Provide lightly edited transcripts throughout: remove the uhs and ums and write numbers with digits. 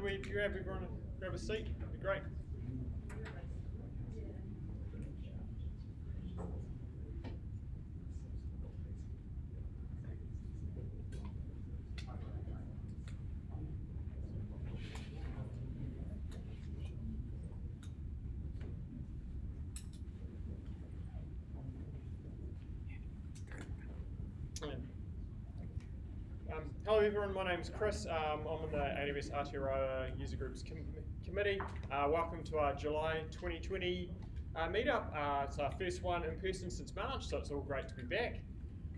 we grab everyone, grab a seat? That'd be great. Hello everyone, my name's Chris. I'm on the AWS Aotearoa User Group's committee. Welcome to our July 2020 meetup. It's our first one in person since March, so it's all great to be back.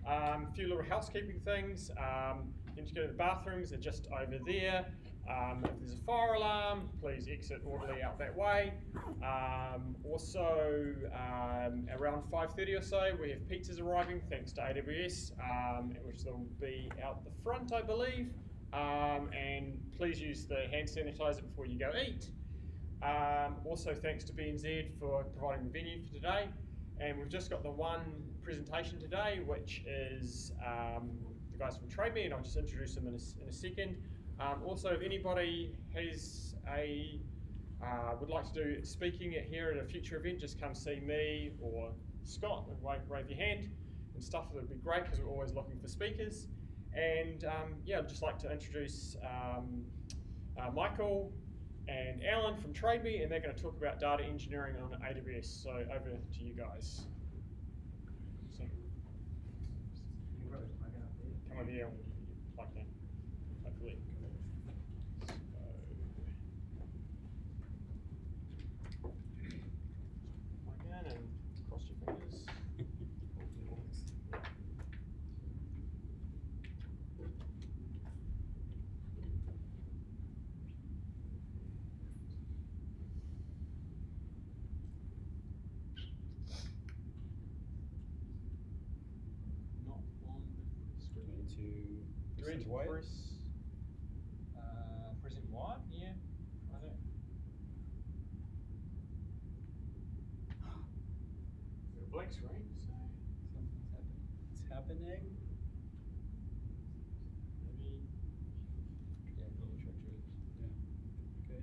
A few little housekeeping things. You need to go to the bathrooms, they're just over there. If there's a fire alarm, please exit orderly out that way. Also, around 5:30 or so, we have pizzas arriving thanks to AWS, which will be out the front, I believe. And please use the hand sanitizer before you go eat. Also, thanks to Penz for providing the venue for today. And we've just got the one presentation today, which is the guys from TradeMe, and I'll just introduce them in a second. Also, if anybody has would like to do speaking here at a future event, just come see me or Scott and wave your hand and stuff. It would be great because we're always looking for speakers. And yeah, I'd just like to introduce Maikel and Alan from TradeMe, and they're going to talk about data engineering on AWS. So over to you guys. So, come over here, like that, hopefully. Again, and cross your fingers. Present what? Present what? Yeah, I don't. A blank screen, so Something's happening. maybe. Yeah, double check yours. Yeah. Okay.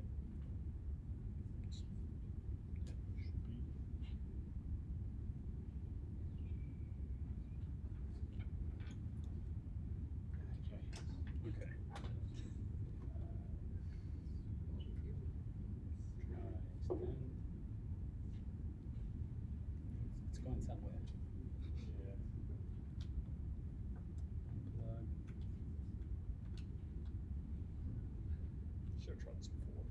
Okay. Extend. It's going somewhere. Yeah. Unplug. Should have tried this before.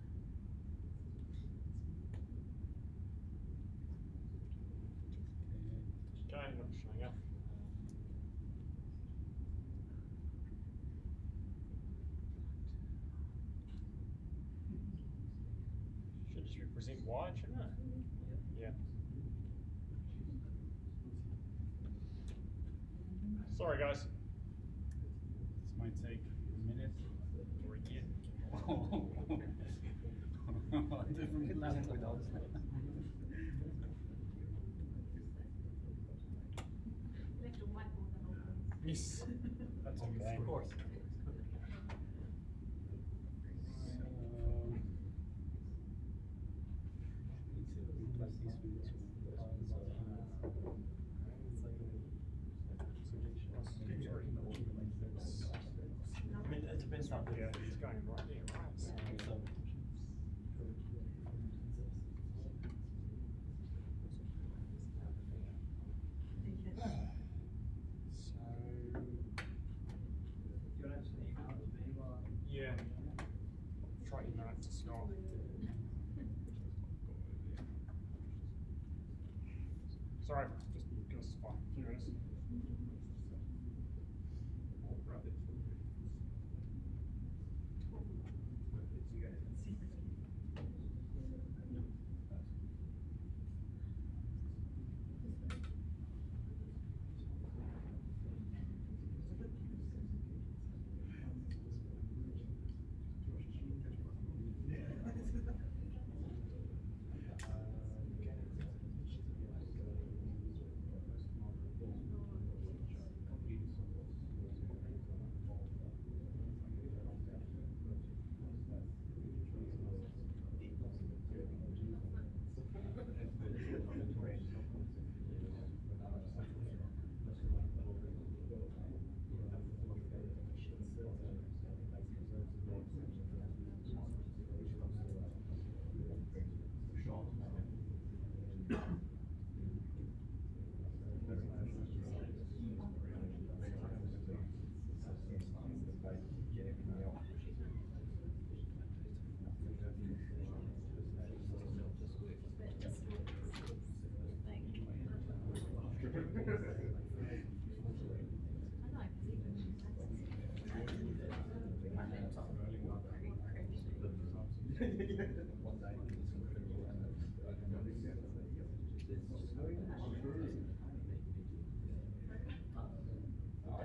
Okay. Okay, not showing up. Should just represent wide, shouldn't it? Yeah. Sorry, guys. This might take a minute Or a year. Different laptop. Yes. That's okay. Of course. I mean, it depends on yeah, it's going right there, right? So,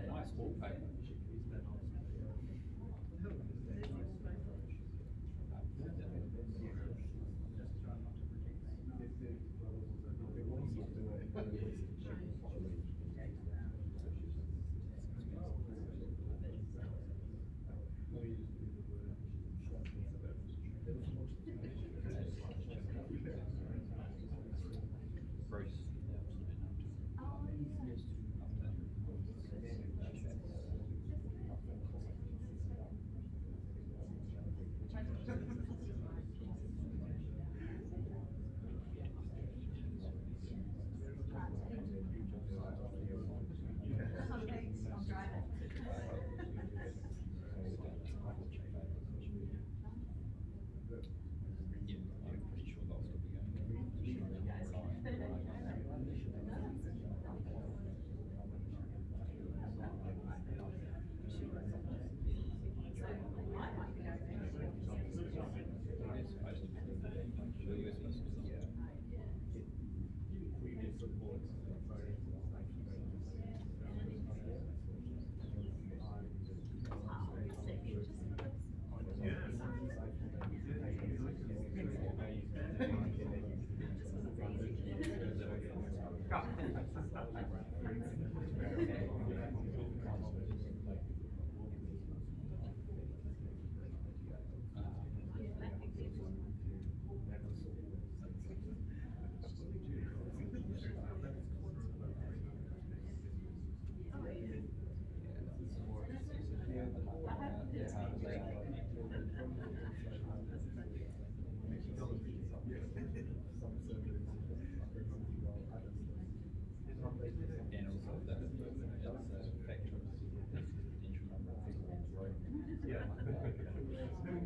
Nice wallpaper.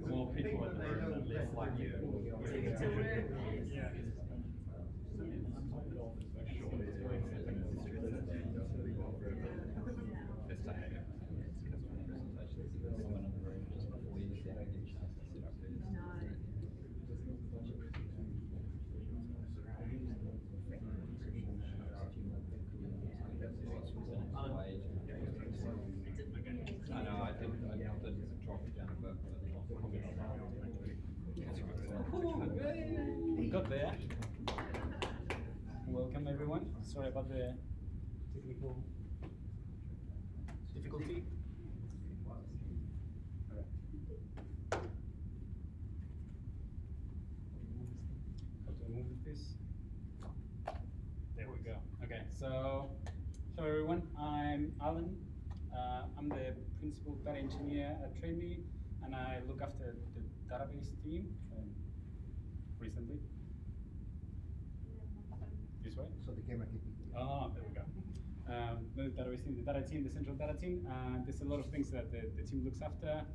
More people in the room and less like you. Yeah. It's a Haere. Someone in the room just before you said I get a chance to sit up there. I know, I didn't drop it down, but probably not. We got there. Welcome everyone. Sorry about the technical difficulty. How to move this? There we go. Okay, so hello everyone. I'm Alan. I'm the principal data engineer at TradeMe, and I look after the database team recently. This way? So the camera can be. Oh, there we go. The database team, the data team, the central data team. There's a lot of things that the team looks after.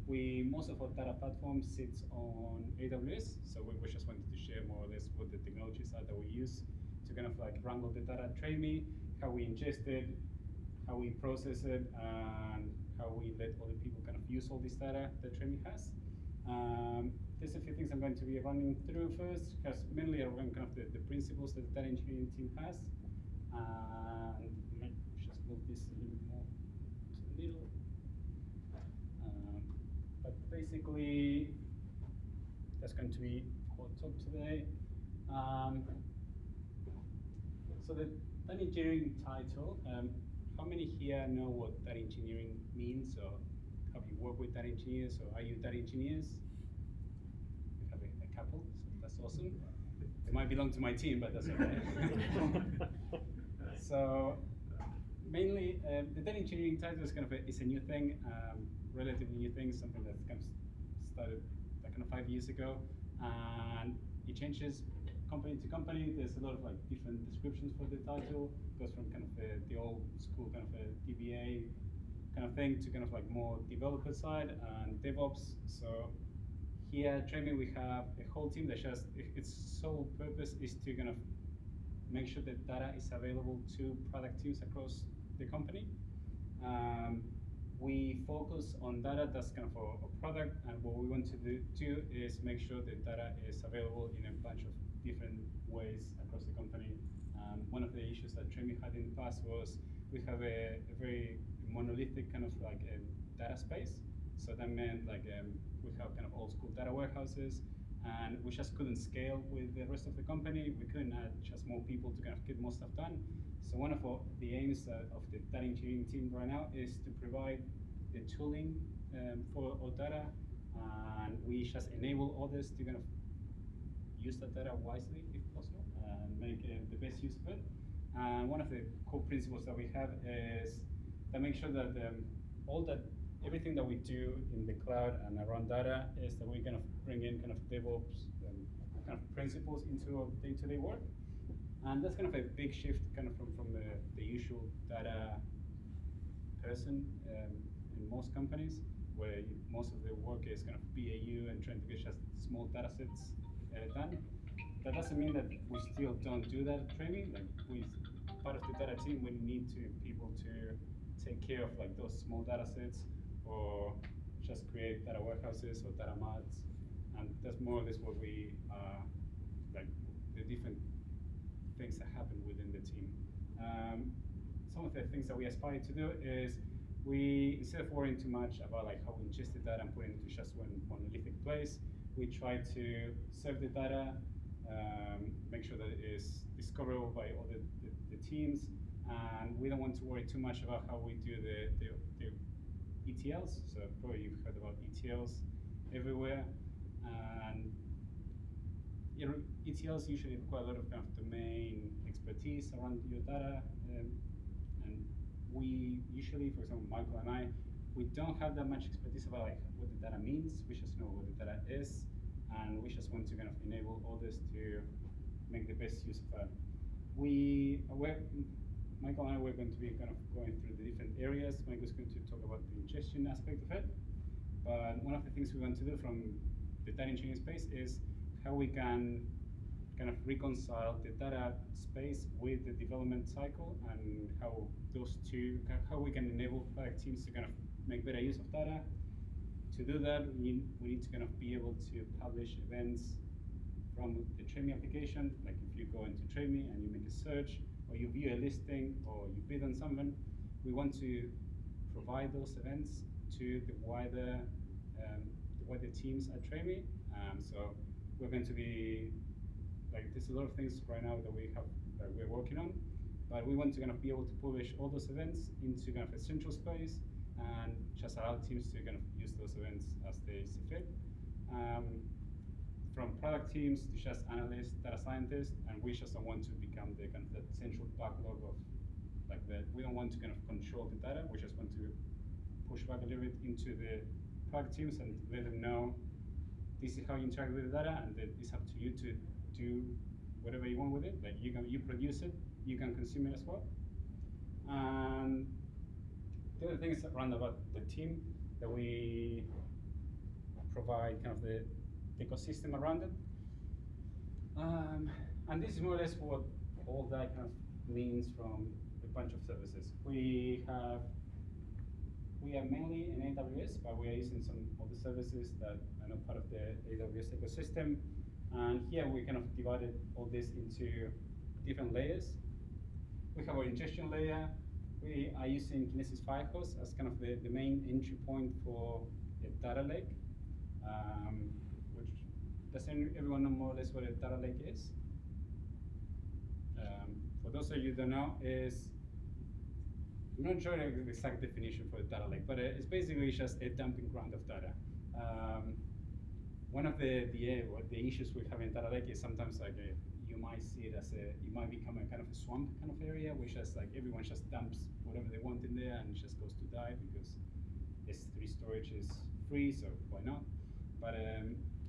Most of our data platform sits on AWS, so we just wanted to share more or less what the technologies are that we use to kind of like wrangle the data at TradeMe, how we ingest it, how we process it, and how we let other people kind of use all this data that TradeMe has. There's a few things I'm going to be running through first, because mainly I run kind of the principles that the data engineering team has. And let me just move this a little bit more to the middle. But basically, that's going to be our talk today. So the data engineering title, how many here know what data engineering means, or have you worked with data engineers, or are you data engineers? We have a couple, so that's awesome. They might belong to my team, but that's okay. So mainly, the data engineering title is kind of it's a new thing, relatively new thing, something that kind of started like kind of 5 years ago, and it changes company to company. There's a lot of like different descriptions for the title. It goes from kind of the old school kind of a DBA kind of thing to kind of like more developer side and DevOps. So here at TradeMe we have a whole team that just its sole purpose is to kind of make sure that data is available to product teams across the company. we focus on data that's kind of a product, and what we want to do is make sure the data is available in a bunch of different ways across the company. One of the issues that Tremi had in the past was we have a very monolithic kind of like a data space. So that meant like we have kind of old school data warehouses, and we just couldn't scale with the rest of the company. We couldn't add just more people to kind of get more stuff done. So one of the aims of the data engineering team right now is to provide the tooling for our data, and we just enable others to kind of use that data wisely if possible and make the best use of it. And one of the core principles that we have is to make sure that everything that we do in the cloud and around data is that we kind of bring in kind of DevOps kind of principles into our day-to-day work. And that's kind of a big shift kind of from the usual data person in most companies, where most of the work is kind of BAU and trying to get just small data sets done. That doesn't mean that we still don't do that training. Like part of the data team, we need people to take care of like those small data sets, or just create data warehouses or data marts, and that's more or less what we like the different things that happen within the team. Some of the things that we aspire to do is we, instead of worrying too much about like how we ingest the data and put it into just one monolithic place, we try to serve the data, make sure that it is discoverable by all the teams, and we don't want to worry too much about how we do the ETLs. So probably you've heard about ETLs everywhere, and ETLs usually require a lot of kind of domain expertise around your data, and we usually, for example, Maikel and I, we don't have that much expertise about like what the data means. We just know what the data is, and we just want to kind of enable others to make the best use of that. Maikel and I were going to be kind of going through the different areas. Maikel's going to talk about the ingestion aspect of it. But one of the things we want to do from the data engineering space is how we can kind of reconcile the data space with the development cycle, and how how we can enable product teams to kind of make better use of data. To do that, we need to kind of be able to publish events from the Tremi application. Like if you go into Tremi and you make a search, or you view a listing, or you bid on something, we want to provide those events to the wider teams at Tremi. So we're going to be like, there's a lot of things right now that we're working on, but we want to kind of be able to publish all those events into kind of a central space, and just allow teams to kind of use those events as they see fit. From product teams to just analysts, data scientists, and we just don't want to become the kind of the central backlog of like we don't want to kind of control the data. We just want to push back a little bit into the product teams and let them know this is how you interact with the data, and that it's up to you to do whatever you want with it. Like you produce it, you can consume it as well. And the other things around about the team that we provide kind of the ecosystem around it. And this is more or less what all that kind of means from a bunch of services. We are mainly in AWS, but we are using some of the services that are not part of the AWS ecosystem. And here we kind of divided all this into different layers. We have our ingestion layer. We are using Kinesis Firehose as kind of the main entry point for a data lake. Does everyone know more or less what a data lake is? For those of you who don't know, I'm not sure the exact definition for a data lake, but it's basically just a dumping ground of data. One of the issues we have in data lake is sometimes like you might see it as it might become a kind of a swamp kind of area, which just like everyone just dumps whatever they want in there and it just goes to die because S3 storage is free, so why not? But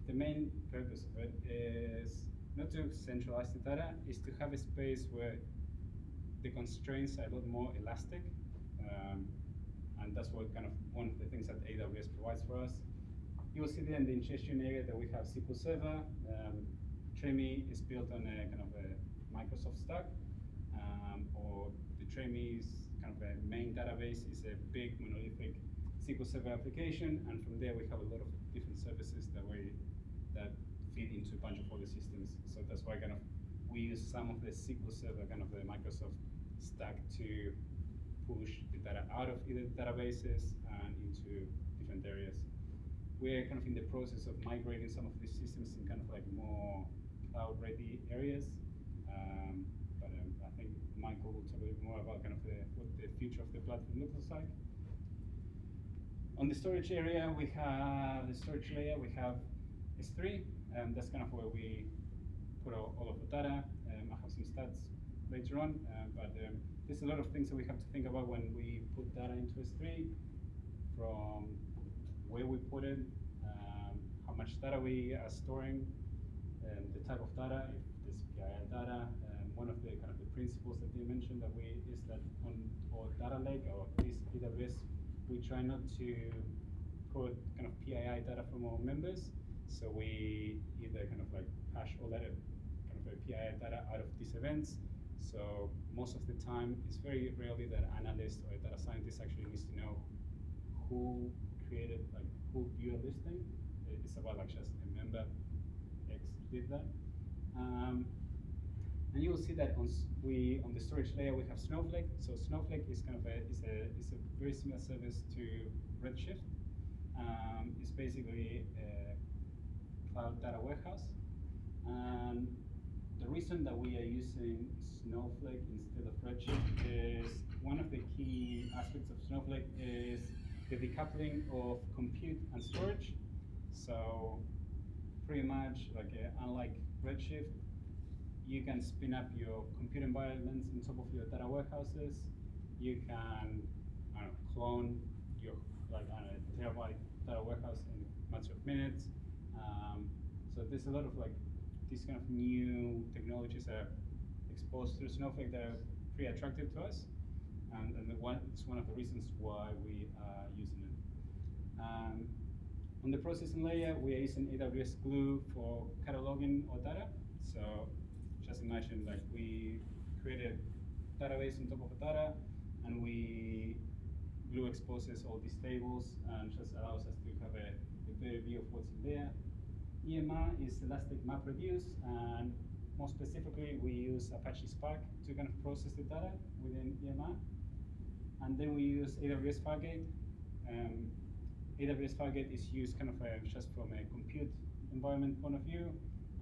the main purpose of it is not to centralize the data, is to have a space where the constraints are a lot more elastic, and that's what kind of one of the things that AWS provides for us. You will see there in the ingestion area that we have SQL Server. Tremi is built on a kind of a Microsoft stack, or the Tremi's kind of a main database is a big monolithic SQL Server application, and from there we have a lot of different services that feed into a bunch of other systems. So that's why kind of we use some of the SQL Server, kind of the Microsoft stack, to push the data out of either databases and into different areas. We're kind of in the process of migrating some of these systems in kind of like more cloud-ready areas. But I think Maikel will talk a bit more about kind of what the future of the platform looks like. On the storage area, we have the storage layer. We have S3, and that's kind of where we put all of the data. I have some stats later on, but there's a lot of things that we have to think about when we put data into S3, from where we put it, how much data we are storing, the type of data, if there's PII data. One of the kind of the principles that they mentioned is that on our data lake, or this AWS, we try not to put kind of PII data from our members. So we either kind of like hash all that kind of a PII data out of these events. So most of the time, it's very rarely that an analyst or a data scientist actually needs to know who created, like who viewed a listing. It's about like just a member X did that. And you will see that on the storage layer we have Snowflake. So Snowflake is kind of a very similar service to Redshift. It's basically a cloud data warehouse. And the reason that we are using Snowflake instead of Redshift is one of the key aspects of Snowflake is the decoupling of compute and storage. So pretty much like unlike Redshift, you can spin up your compute environments on top of your data warehouses. You can clone your terabyte data warehouse in a matter of minutes. So there's a lot of like these kind of new technologies that are exposed through Snowflake that are pretty attractive to us, and it's one of the reasons why we are using it. On the processing layer, we are using AWS Glue for cataloging our data. So just imagine like we created a database on top of the data, and Glue exposes all these tables and just allows us to have a better view of what's in there. EMR is Elastic MapReduce, and more specifically, we use Apache Spark to kind of process the data within EMR. And then we use AWS Fargate. AWS Fargate is used kind of just from a compute environment point of view,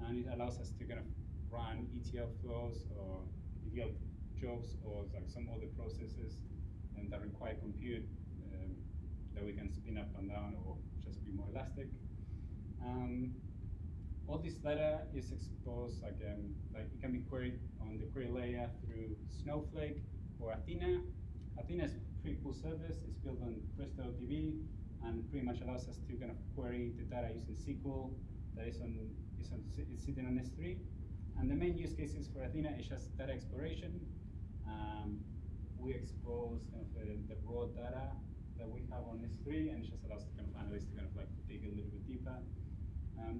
and it allows us to kind of run ETL flows or ETL jobs or like some other processes that require compute that we can spin up and down or just be more elastic. All this data is exposed like it can be queried on the query layer through Snowflake or Athena. Athena is a pretty cool service. It's built on REST.DB and pretty much allows us to kind of query the data using SQL that is sitting on S3. And the main use cases for Athena is just data exploration. We expose kind of the raw data that we have on S3, and it just allows kind of analysts to kind of like dig a little bit deeper.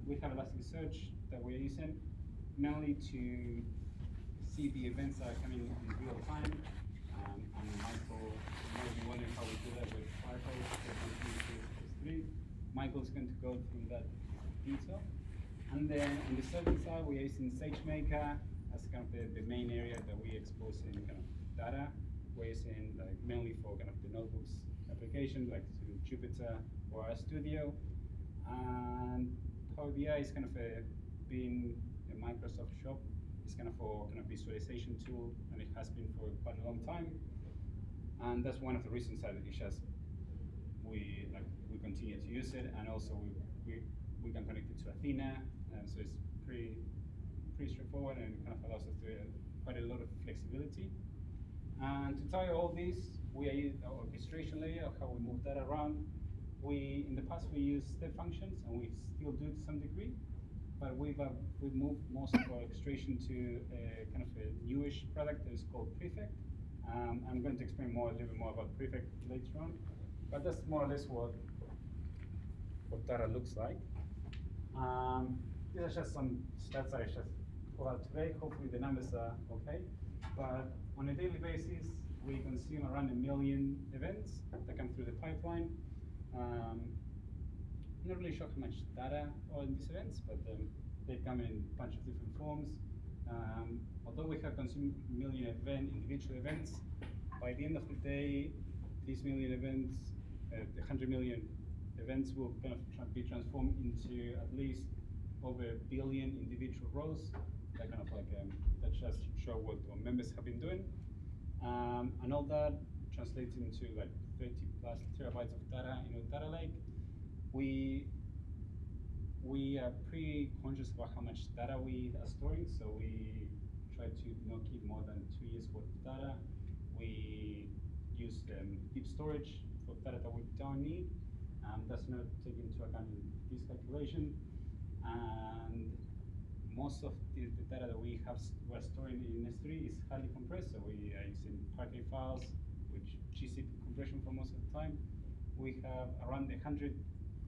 We have Elasticsearch that we're using mainly to see the events that are coming in real time. And Maikel might be wondering how we do that with S3. Maikel's going to go through that detail. And then on the serving side, we're using SageMaker as kind of the main area that we expose in kind of data. We're using like mainly for kind of the notebooks application, like through Jupyter or RStudio. And Power BI is kind of being a Microsoft shop. It's kind of for kind of visualization tool, and it has been for quite a long time. And that's one of the reasons that it's just we continue to use it, and also we can connect it to Athena, and so it's pretty straightforward, and it kind of allows us to quite a lot of flexibility. And to tie all this, we are using our orchestration layer of how we move data around. In the past we used step functions, and we still do to some degree, but we've moved most of our orchestration to a kind of a newish product that is called Prefect. I'm going to explain a little bit more about Prefect later on, but that's more or less what data looks like. These are just some stats I just pulled out today. Hopefully the numbers are okay. But on a daily basis, we consume around 1 million events that come through the pipeline. I'm not really sure how much data are in these events, but they come in a bunch of different forms. Although we have consumed million individual events, by the end of the day, these million events, the 100 million events will kind of be transformed into at least over 1 billion individual rows. That kind of like that just show what our members have been doing, and all that translates into like 30 plus terabytes of data in our data lake. We are pretty conscious about how much data we are storing, so we try to not keep more than 2 years worth of data. We use deep storage for data that we don't need. That's not taken into account in this calculation. And most of the data that we're storing in S3 is highly compressed, so we are using Parquet files, which GCP compression for most of the time. We have around 100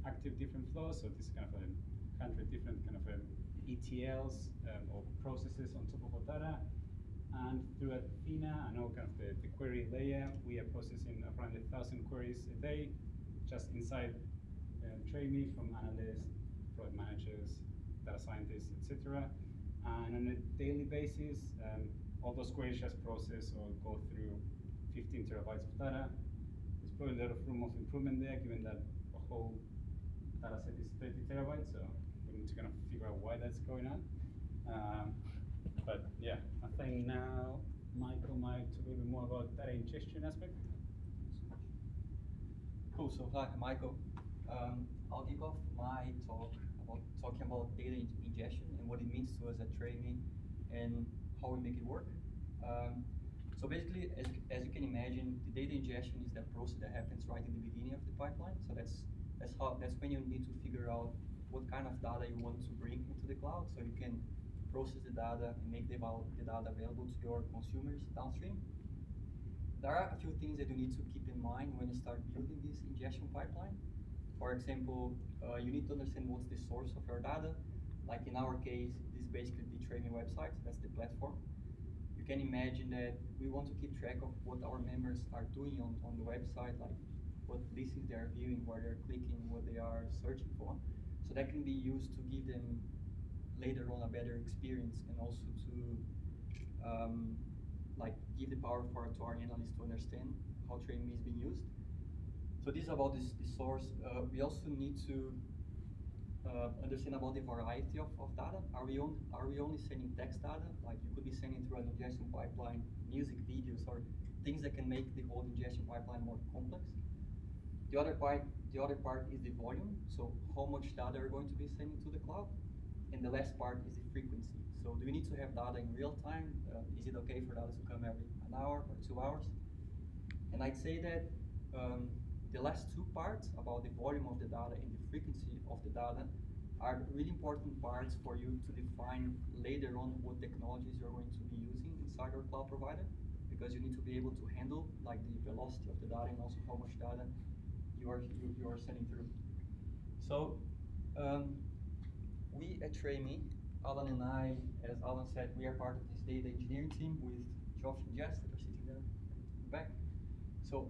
active different flows, so this is kind of 100 different kind of ETLs or processes on top of our data. And through Athena and all kind of the query layer, we are processing around 1,000 queries a day, just inside training from analysts, product managers, data scientists, etc. And on a daily basis, all those queries just process or go through 15 terabytes of data. There's probably a lot of room of improvement there, given that the whole data set is 30 terabytes, so we need to kind of figure out why that's going on. But yeah, I think now Maikel might talk a little bit more about data ingestion aspect. Cool, so hi, I'm Maikel. I'll kick off my talk about talking about data ingestion and what it means to us at Trame and how we make it work. So basically, as you can imagine, the data ingestion is that process that happens right in the beginning of the pipeline. So that's when you need to figure out what kind of data you want to bring into the cloud, so you can process the data and make the data available to your consumers downstream. There are a few things that you need to keep in mind when you start building this ingestion pipeline. For example, you need to understand what's the source of your data. Like in our case, this is basically the training website, that's the platform. You can imagine that we want to keep track of what our members are doing on the website, like what listings they are viewing, where they're clicking, what they are searching for. So that can be used to give them later on a better experience, and also to like give the power to our analysts to understand how training is being used. So this is about the source. We also need to understand about the variety of data. Are we only sending text data? Like you could be sending through an ingestion pipeline, music, videos, or things that can make the whole ingestion pipeline more complex. The other part is the volume. So how much data are going to be sending to the cloud? And the last part is the frequency. So do we need to have data in real time? Is it okay for data to come every an hour or 2 hours? And I'd say that the last two parts about the volume of the data and the frequency of the data are really important parts for you to define later on what technologies you're going to be using inside your cloud provider, because you need to be able to handle like the velocity of the data and also how much data you are sending through. So we at Trame, Alan and I, as Alan said, we are part of this data engineering team with Josh and Jess that are sitting there in the back. So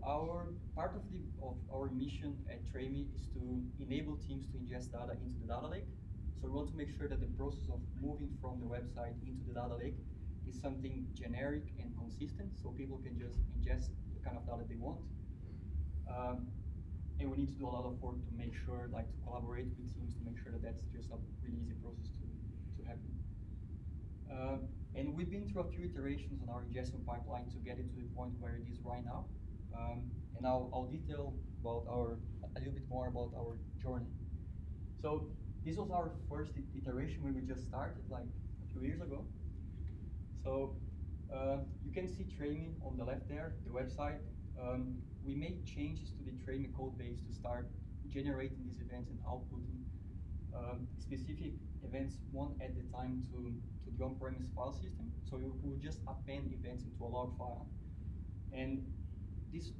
part of our mission at Trame is to enable teams to ingest data into the data lake. So we want to make sure that the process of moving from the website into the data lake is something generic and consistent, so people can just ingest the kind of data they want. And we need to do a lot of work to make sure, like to collaborate with teams to make sure that that's just a really easy process to happen. And we've been through a few iterations on our ingestion pipeline to get it to the point where it is right now. And I'll detail about a little bit more about our journey. So this was our first iteration when we just started, like a few years ago. So you can see Trame on the left there, the website. We made changes to the Trame code base to start generating these events and outputting specific events one at a time to the on-premise file system. So we would just append events into a log file. And this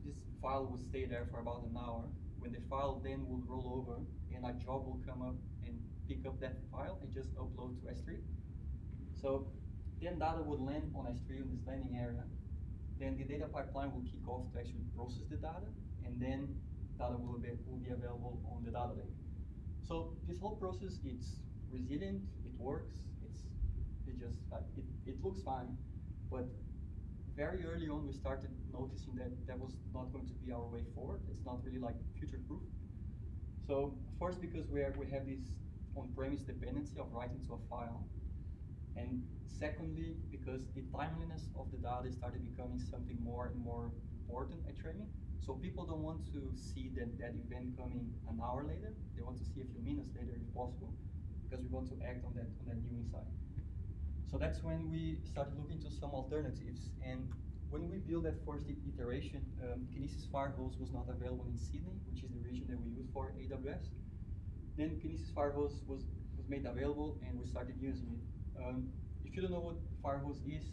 file will stay there for about an hour. When the file then will roll over and a job will come up and pick up that file and just upload to S3. So then data would land on S3 in this landing area. Then the data pipeline will kick off to actually process the data, and then data will be available on the data lake. So this whole process, it's resilient, it works, it looks fine, but very early on we started noticing that that was not going to be our way forward. It's not really like future-proof. So first, because we have this on-premise dependency of writing to a file, and secondly, because the timeliness of the data started becoming something more and more important at training. So people don't want to see that event coming an hour later. They want to see a few minutes later if possible, because we want to act on that new insight. So that's when we started looking to some alternatives. And when we built that first iteration, Kinesis Firehose was not available in Sydney, which is the region that we use for AWS. Then Kinesis Firehose was made available, and we started using it. If you don't know what Firehose is,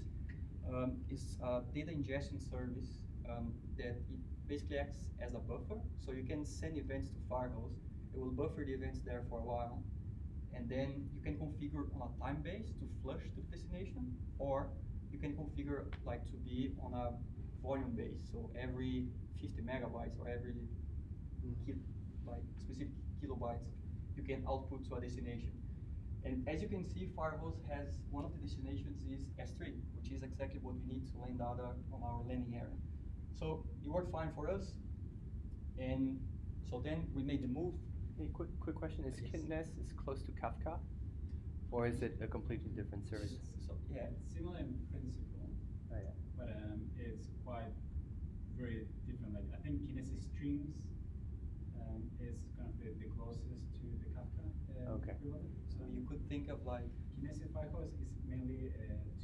it's a data ingestion service that it basically acts as a buffer. So you can send events to Firehose. It will buffer the events there for a while. And then you can configure on a time base to flush to the destination, or you can configure like to be on a volume base. So every 50 megabytes or every specific kilobytes, you can output to a destination. And as you can see, Firehose has one of the destinations is S3, which is exactly what we need to land data on our landing area. So it worked fine for us. And so then we made the move. Hey, quick question: is Kinesis close to Kafka, or is it a completely different service? So yeah, It's similar in principle, Oh, yeah. but it's quite very different. Like I think Kinesis Streams is kind of the closest to the Kafka Okay. equivalent. so you could think of like Kinesis Firehose is mainly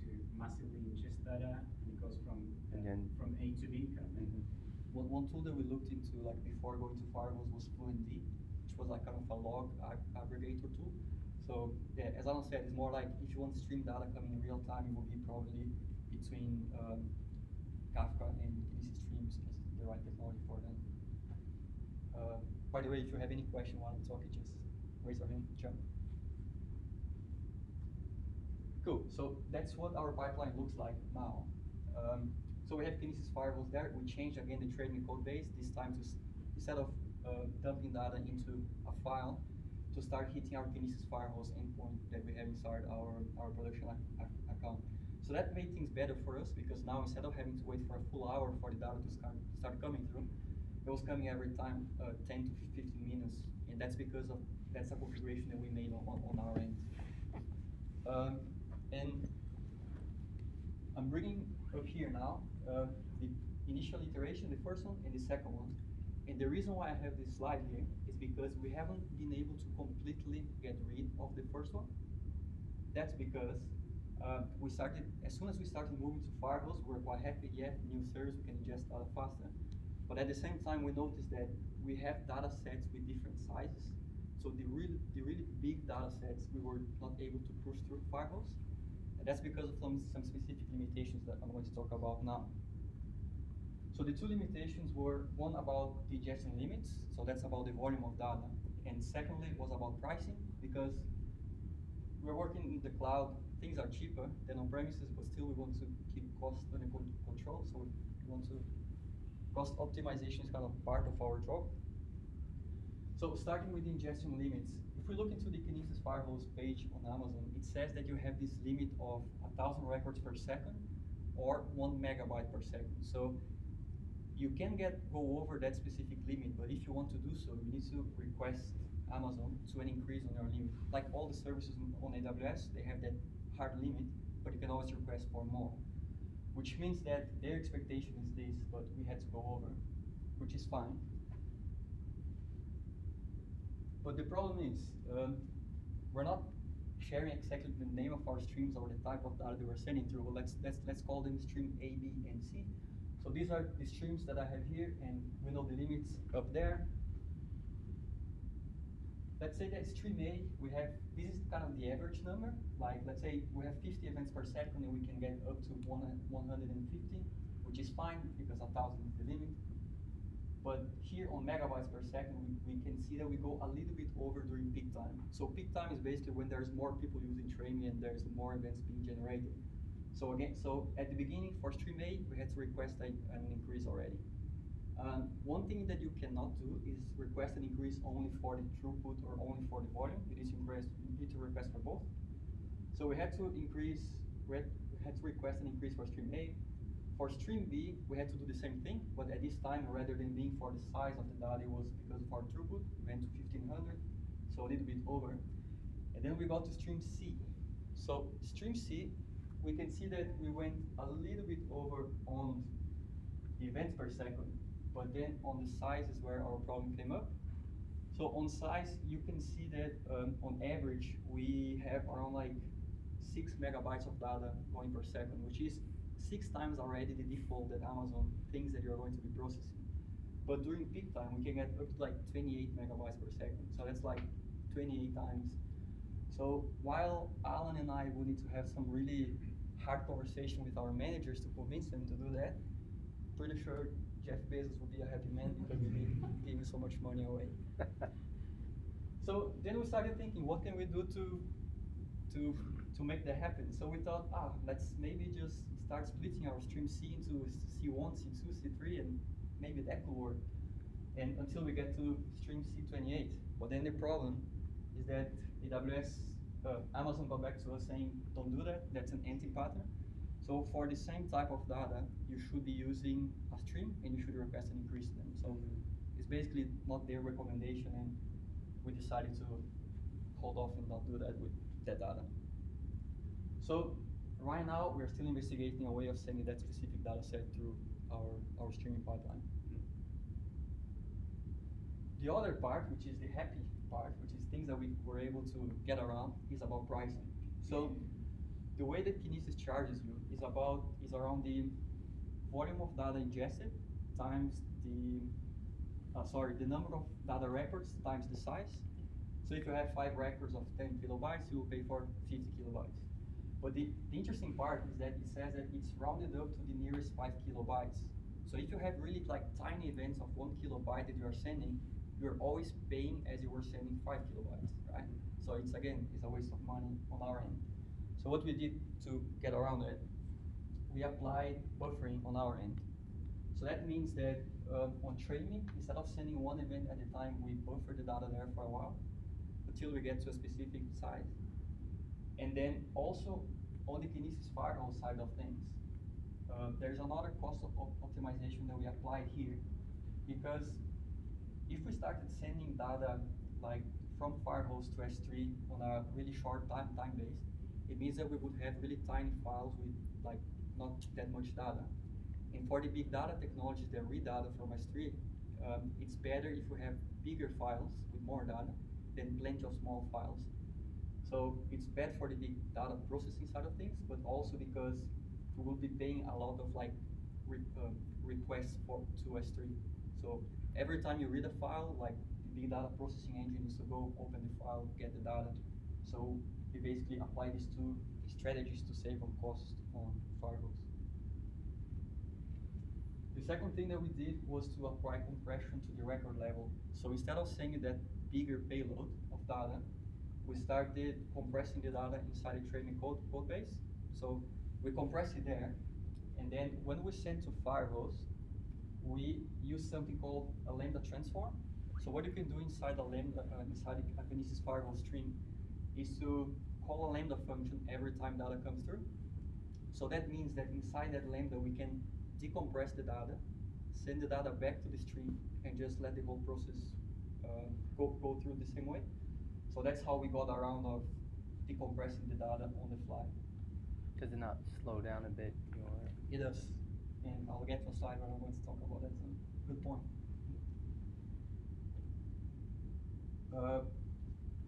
to massively ingest data, and it goes from And then- from A to B. Kind of thing. one tool that we looked into like before going to Firehose was FluentD, which was like kind of a log aggregator tool. So yeah, as Alan said, it's more like if you want stream data coming in real time, it will be probably between Kafka and Kinesis Streams as the right technology for that. By the way, if you have any question while I'm talking, just raise your hand, jump. Cool, so that's what our pipeline looks like now. So we have Kinesis Firehose there. We changed again the training code base, this time to, instead of dumping data into a file, to start hitting our Kinesis Firehose endpoint that we have inside our production account. So that made things better for us, because now instead of having to wait for a full hour for the data to start coming through, it was coming every time 10 to 15 minutes, and that's because that's a configuration that we made on our end. And I'm bringing up here now the initial iteration, the first one, and the second one. And the reason why I have this slide here is because we haven't been able to completely get rid of the first one. That's because as soon as we started moving to Firehose, we were quite happy, new service, we can ingest data faster. But at the same time, we noticed that we have data sets with different sizes. So the really big data sets, we were not able to push through Firehose. And that's because of some specific limitations that I'm going to talk about now. So the two limitations were, one about the ingestion limits, so that's about the volume of data. And secondly, was about pricing, because we're working in the cloud, things are cheaper than on premises, but still we want to keep costs under control, so we want to, cost optimization is kind of part of our job. So starting with the ingestion limits, if we look into the Kinesis Firehose page on Amazon, it says that you have this limit of 1,000 records per second or 1 megabyte per second. So you can go over that specific limit, but if you want to do so, you need to request Amazon to an increase on your limit. Like all the services on AWS, they have that hard limit, but you can always request for more. Which means that their expectation is this, but we had to go over, which is fine. But the problem is, we're not sharing exactly the name of our streams or the type of data that we're sending through. Well, let's call them stream A, B, and C. So these are the streams that I have here, and we know the limits up there. Let's say that stream A, this is kind of the average number. Like, let's say we have 50 events per second, and we can get up to 150, which is fine, because 1,000 is the limit. But here on megabytes per second, we can see that we go a little bit over during peak time. So peak time is basically when there's more people using Training and there's more events being generated. So again, at the beginning for stream A, we had to request an increase already. One thing that you cannot do is request an increase only for the throughput or only for the volume. You need to request for both. So we had to request an increase for stream A. For stream B, we had to do the same thing, but at this time, rather than being for the size of the data, it was because of our throughput. We went to 1500, so a little bit over. And then we got to stream C. So stream C, we can see that we went a little bit over on the events per second, but then on the size is where our problem came up. So on size, you can see that on average, we have around like 6 megabytes of data going per second, which is 6 times already the default that Amazon thinks that you're going to be processing. But during peak time, we can get up to like 28 megabytes per second. So that's like 28 times. So while Alan and I will need to have some really hard conversation with our managers to convince them to do that, pretty sure Jeff Bezos will be a happy man because we'll be giving so much money away. So then we started thinking, what can we do to make that happen? So we thought, let's maybe just start splitting our stream C into C1, C2, C3, and maybe that could work. And until we get to stream C28. But then the problem is that Amazon got back to us saying, don't do that, that's an anti-pattern. So for the same type of data, you should be using a stream and you should request an increase in them. So it's basically not their recommendation, and we decided to hold off and not do that with that data. So right now, we're still investigating a way of sending that specific data set through our streaming pipeline. The other part, which is the happy part, which is things that we were able to get around, is about pricing. So the way that Kinesis charges you is around the volume of data ingested times the number of data records times the size. So if you have 5 records of 10 kilobytes, you will pay for 50 kilobytes. But the interesting part is that it says that it's rounded up to the nearest 5 kilobytes. So if you have really like tiny events of 1 kilobyte that you are sending, you're always paying as you were sending 5 kilobytes, right? So it's a waste of money on our end. So what we did to get around it, we applied buffering on our end. So that means that on training, instead of sending one event at a time, we buffer the data there for a while until we get to a specific size. And then also on the Kinesis firehose side of things, there's another cost of optimization that we applied here, because if we started sending data like from firehose to S3 on a really short time base, it means that we would have really tiny files with like not that much data. And for the big data technologies that read data from S3, it's better if we have bigger files with more data than plenty of small files. So it's bad for the big data processing side of things, but also because we will be paying a lot of like requests to S3. So every time you read a file, like the big data processing engine needs to go open the file, get the data. So we basically apply these two strategies to save on cost on firehose. The second thing that we did was to apply compression to the record level. So instead of sending that bigger payload of data, we started compressing the data inside the training code base. So we compress it there, and then when we send to firehose, we use something called a lambda transform. So what you can do inside a lambda, inside a Kinesis firehose stream, is to call a lambda function every time data comes through. So that means that inside that lambda, we can decompress the data, send the data back to the stream, and just let the whole process go through the same way. So that's how we got around of decompressing the data on the fly. Does it not slow down a bit? It does. And I'll get to a slide where I'm going to talk about that. It's a good point.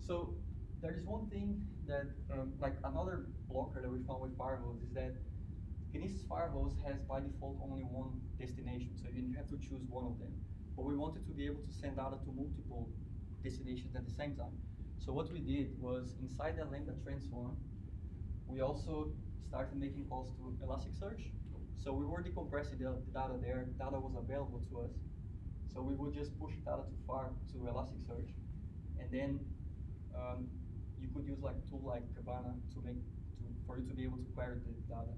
So there is one thing that, like another blocker that we found with firehose is that Kinesis firehose has by default only one destination, so you have to choose one of them. But we wanted to be able to send data to multiple destinations at the same time. So what we did was inside the lambda transform, we also started making calls to Elasticsearch. So we were decompressing the data there, data was available to us. So we would just push data to Elasticsearch, and then you could use like a tool like Kibana for you to be able to query the data.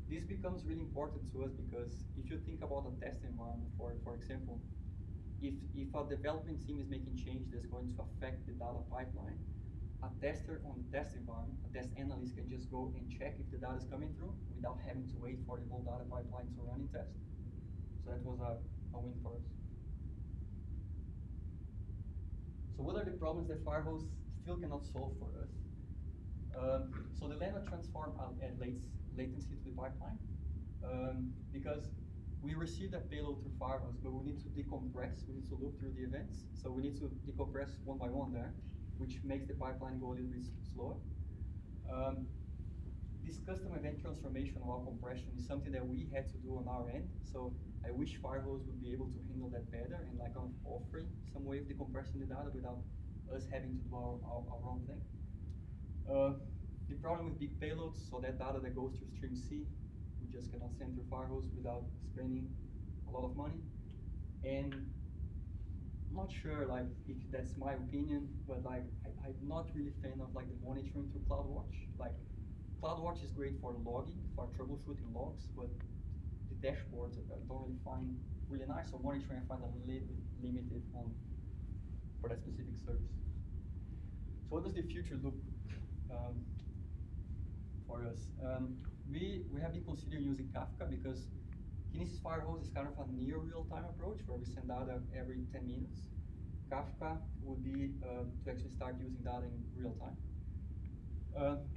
this becomes really important to us because if you think about a test environment, for example, if a development team is making change that's going to affect the data pipeline, a tester on the test environment, a test analyst can just go and check if the data is coming through without having to wait for the whole data pipeline to run in test. So that was a win for us. So what are the problems that firehose still cannot solve for us? So the lambda transform adds latency to the pipeline because we received a payload through firehose, but we need to decompress, we need to loop through the events. So we need to decompress one by one there, which makes the pipeline go a little bit slower. This custom event transformation while compression is something that we had to do on our end. So I wish firehose would be able to handle that better and like offering some way of decompressing the data without us having to do our own thing. The problem with big payloads, so that data that goes through stream C, we just cannot send through firehose without spending a lot of money. And I'm not sure like if that's my opinion, but like I'm not really a fan of like the monitoring through CloudWatch. Like CloudWatch is great for logging, for troubleshooting logs, but the dashboards I don't really find really nice. So monitoring I find a little bit limited on for that specific service. So what does the future look for us? We have been considering using Kafka because Kinesis Firehose is kind of a near real-time approach where we send data every 10 minutes. Kafka would be to actually start using data in real time.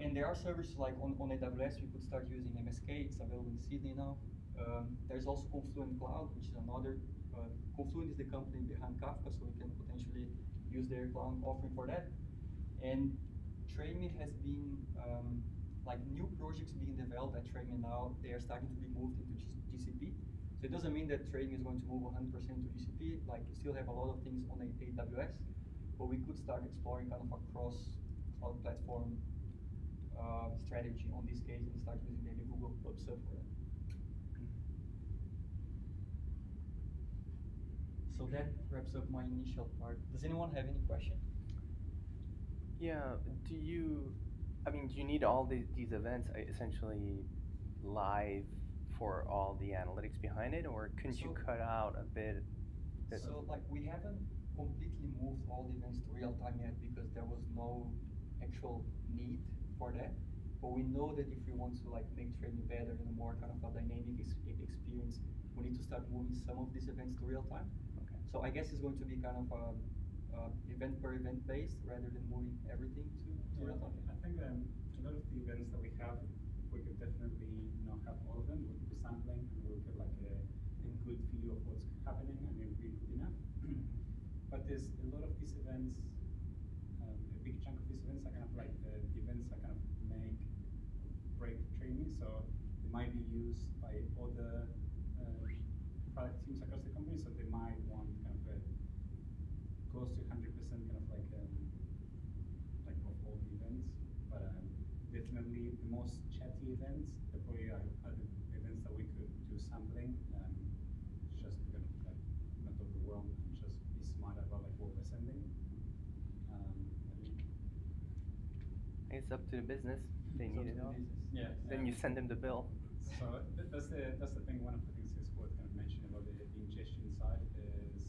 And there are services like on AWS, we could start using MSK, it's available in Sydney now. There's also Confluent Cloud, which is another, Confluent is the company behind Kafka, so we can potentially use their cloud offering for that. And TradeMe has been, like new projects being developed at TradeMe now, they are starting to be moved into GCP. So it doesn't mean that TradeMe is going to move 100% to GCP, like you still have a lot of things on AWS, but we could start exploring kind of a cross-cloud platform strategy on this case and start using maybe Google Pub Sub for that. So that wraps up my initial part. Does anyone have any question? Yeah, do you need all these events essentially live for all the analytics behind it, or couldn't you cut out a bit? So like we haven't completely moved all the events to real time yet because there was no actual need for that. But we know that if we want to like make training better and a more kind of a dynamic experience, we need to start moving some of these events to real time. Okay. So I guess it's going to be kind of event per event based rather than moving everything to real time. I think a lot of the events that we have, we could definitely not have all of them. We could do sampling and we'll get like a good view of what's happening and it will be good enough. But there's a lot of these events, a big chunk of these events are kind of like the events that kind of make break training. So they might be used by other product teams across the company. So they might want kind of a close to 100% kind of like of all the events. But definitely the most chatty events, they probably are the events that we could do sampling, just to kind of like not overwhelm and just be smart about like what we're sending. It's up to the business. They need it all. Yeah. Then you send them the bill. So that's the thing. One of the things is worth kind of mentioning about the ingestion side is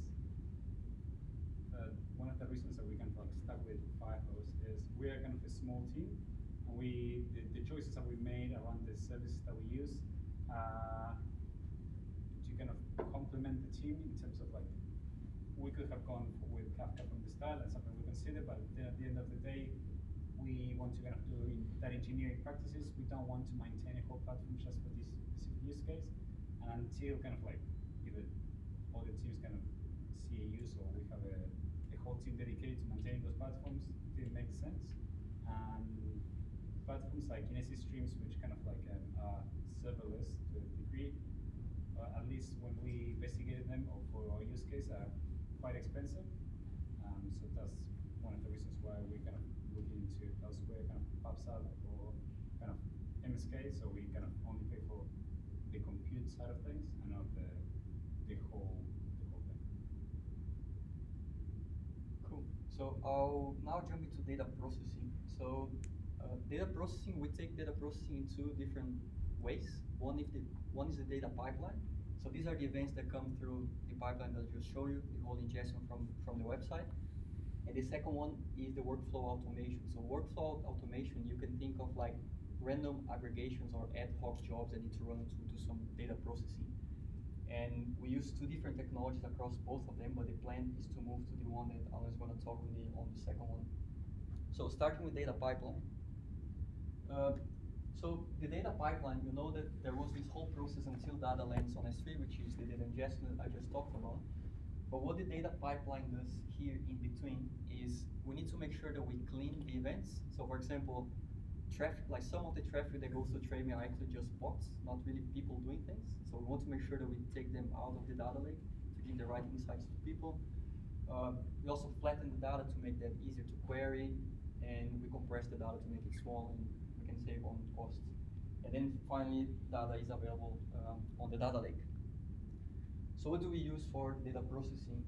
one of the reasons that we kind of like stuck with Firehose is we are kind of a small team, and the choices that we made around the services that we use to kind of complement the team in terms of like we could have gone with Kafka from the start. That's something we consider, but then at the end of the day, we want to kind of do that engineering practices. We don't want to maintain a whole platform just for this specific use case. And until kind of like either all the teams kind of see a use or we have a whole team dedicated to maintaining those platforms, it didn't make sense. And platforms like Kinesis Streams, which kind of like are serverless to a degree, at least when we investigated them or for our use case, are quite expensive. So that's one of the reasons why we kind of looking into elsewhere, kind of PubSub or kind of MSK, so we kind of only pay for the compute side of things and not the whole thing. Cool. So I'll now jump into data processing. So data processing, we take data processing in two different ways. One is the data pipeline. So these are the events that come through the pipeline that I just showed you, the whole ingestion from the website. And the second one is the workflow automation. So workflow automation, you can think of like random aggregations or ad hoc jobs that need to run to do some data processing. And we use two different technologies across both of them, but the plan is to move to the one that Alan is going to talk on the second one. So starting with data pipeline. So the data pipeline, you know that there was this whole process until data lands on S3, which is the data ingestion that I just talked about. But what the data pipeline does here in between is we need to make sure that we clean the events. So for example, traffic, like some of the traffic that goes to Trame are actually just bots, not really people doing things. So we want to make sure that we take them out of the data lake to give the right insights to people. We also flatten the data to make that easier to query, and we compress the data to make it small, and we can save on costs. And then finally, data is available on the data lake. So what do we use for data processing?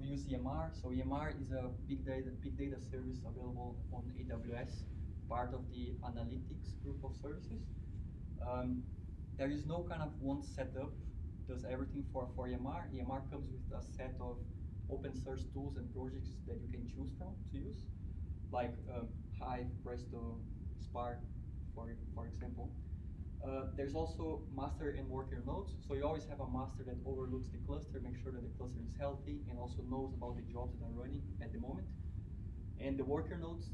We use EMR. So EMR is a big data service available on AWS, part of the analytics group of services. There is no kind of one setup does everything for EMR. EMR comes with a set of open source tools and projects that you can choose from to use, like Hive, Presto, Spark, for example. There's also master and worker nodes. So you always have a master that overlooks the cluster, makes sure that the cluster is healthy, and also knows about the jobs that are running at the moment. And the worker nodes,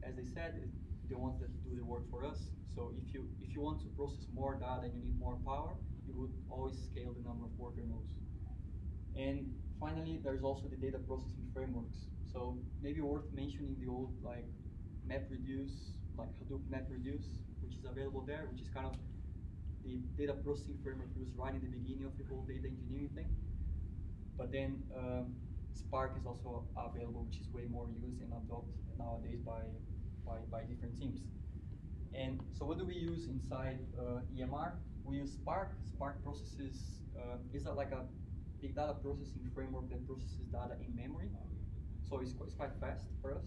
as I said, is the ones that do the work for us. So if you want to process more data and you need more power, you would always scale the number of worker nodes. And finally, there's also the data processing frameworks. So maybe worth mentioning the old like MapReduce, like Hadoop MapReduce, which is available there, which is kind of the data processing framework used right in the beginning of the whole data engineering thing. But then Spark is also available, which is way more used and adopted nowadays by different teams. And so what do we use inside EMR? We use Spark. Spark processes, is like a big data processing framework that processes data in memory. So it's quite fast for us.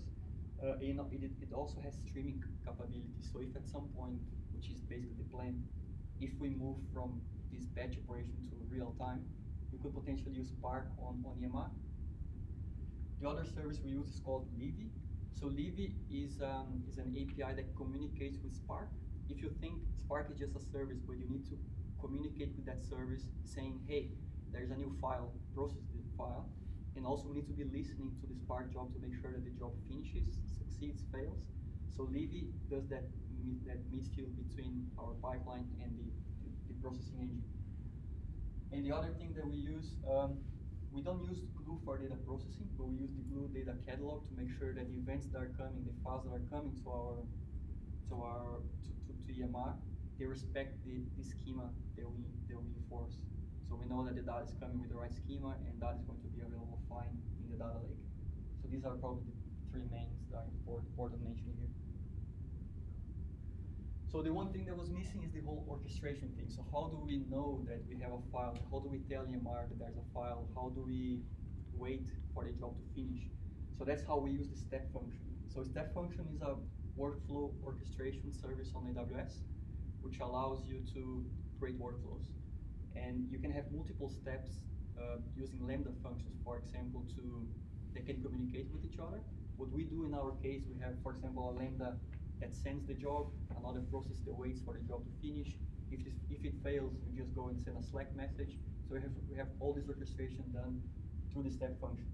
It also has streaming capabilities. So if at some point, which is basically the plan, if we move from this batch operation to real time, we could potentially use Spark on EMR. The other service we use is called Livy. So Livy is an API that communicates with Spark. If you think Spark is just a service, but you need to communicate with that service saying, hey, there's a new file, process the file. And also we need to be listening to the Spark job to make sure that the job finishes, succeeds, fails. So Livy does that midfield between our pipeline and the processing engine. And the other thing that we use, we don't use Glue for data processing, but we use the Glue data catalog to make sure that the events that are coming, the files that are coming to EMR, they respect the schema that we enforce. So we know that the data is coming with the right schema, and that is going to be available fine in the data lake. So these are probably the three mains that are important mentioning here. So the one thing that was missing is the whole orchestration thing. So how do we know that we have a file? How do we tell EMR that there's a file? How do we wait for the job to finish? So that's how we use the step function. So step function is a workflow orchestration service on AWS, which allows you to create workflows. And you can have multiple steps using Lambda functions, for example, they can communicate with each other. What we do in our case, we have, for example, a Lambda that sends the job, another process that waits for the job to finish. If it fails, we just go and send a Slack message. So we have all this orchestration done through the step function.